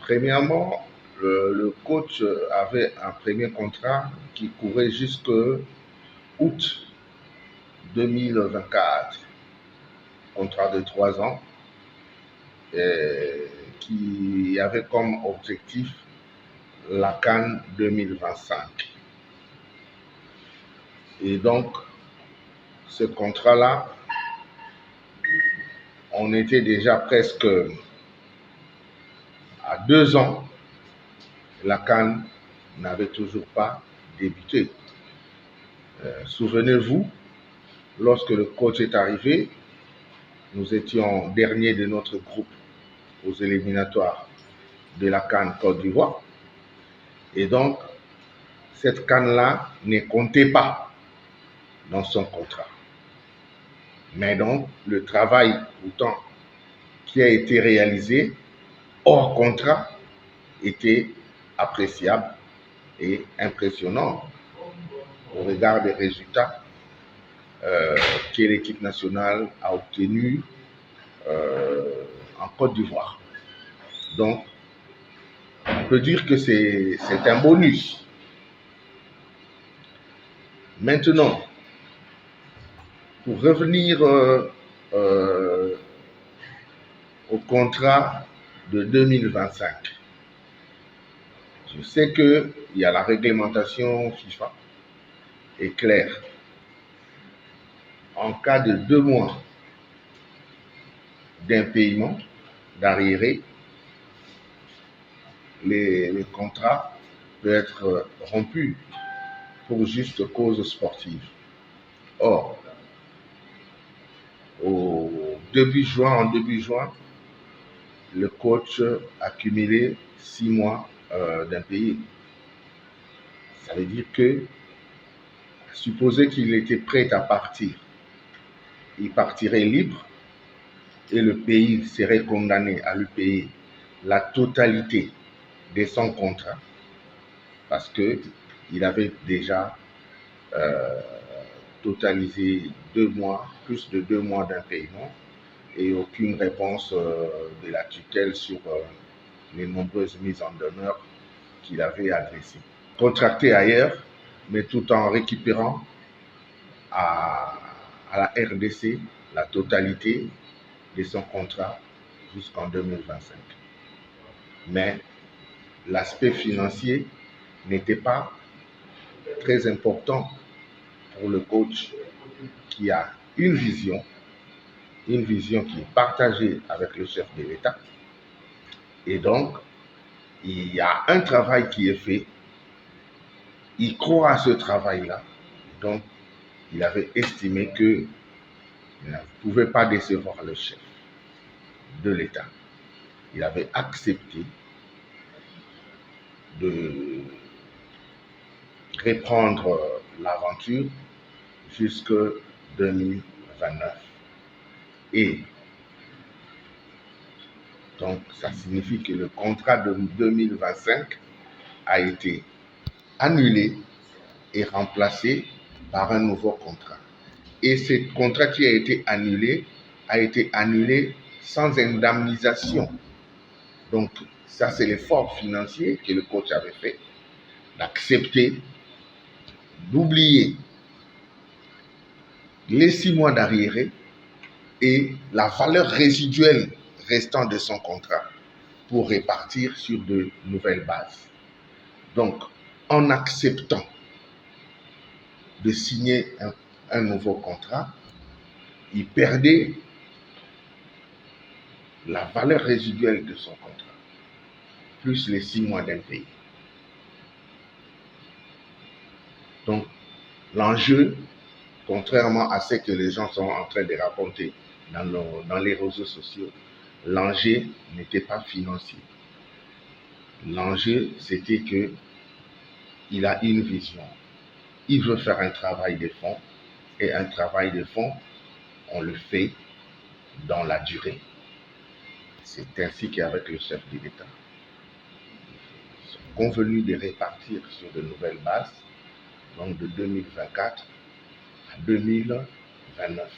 Premièrement, le coach avait un premier contrat qui courait jusqu'au août 2024, contrat de 3 ans, qui avait comme objectif la CAN 2025. Et donc, ce contrat-là, on était déjà presque à 2 ans, la CAN n'avait toujours pas débuté. Souvenez-vous, lorsque le coach est arrivé, nous étions derniers de notre groupe aux éliminatoires de la CAN Côte d'Ivoire. Et donc, cette CAN-là ne comptait pas dans son contrat. Mais donc, le travail pourtant qui a été réalisé hors contrat était appréciable et impressionnant au regard des résultats que l'équipe nationale a obtenus en Côte d'Ivoire. Donc, on peut dire que c'est un bonus. Maintenant, pour revenir au contrat de 2025, je sais qu'il y a la réglementation FIFA est claire. En cas de 2 mois d'impayement, d'arriéré, les contrats peuvent être rompus pour juste cause sportive. Or, en début juin, le coach a cumulé 6 mois d'impayés. Ça veut dire que, supposé qu'il était prêt à partir, il partirait libre et le pays serait condamné à lui payer la totalité de son contrat parce qu'il avait déjà totalisé 2 mois, plus de 2 mois d'impayement et aucune réponse de la tutelle sur les nombreuses mises en demeure qu'il avait adressées. Contracté ailleurs, mais tout en récupérant à la RDC la totalité de son contrat jusqu'en 2025. Mais l'aspect financier n'était pas très important pour le coach qui a une vision qui est partagée avec le chef de l'État. Et donc, il y a un travail qui est fait. Il croit à ce travail-là. Donc, il avait estimé qu'il ne pouvait pas décevoir le chef de l'État. Il avait accepté de reprendre l'aventure jusqu'en 2029. Et donc, ça signifie que le contrat de 2025 a été annulé et remplacé par un nouveau contrat. Et ce contrat qui a été annulé sans indemnisation. Donc, ça, c'est l'effort financier que le coach avait fait, d'accepter, d'oublier les 6 mois d'arriéré et la valeur résiduelle restant de son contrat pour répartir sur de nouvelles bases. Donc, en acceptant de signer un nouveau contrat, il perdait la valeur résiduelle de son contrat, plus les 6 mois d'impayé. Donc, l'enjeu, contrairement à ce que les gens sont en train de raconter dans les réseaux sociaux, l'enjeu n'était pas financier. L'enjeu, c'était qu'il a une vision. Il veut faire un travail de fond, et un travail de fond, on le fait dans la durée. C'est ainsi qu'avec le chef de l'État, ils sont convenus de répartir sur de nouvelles bases, donc de 2024 à 2029.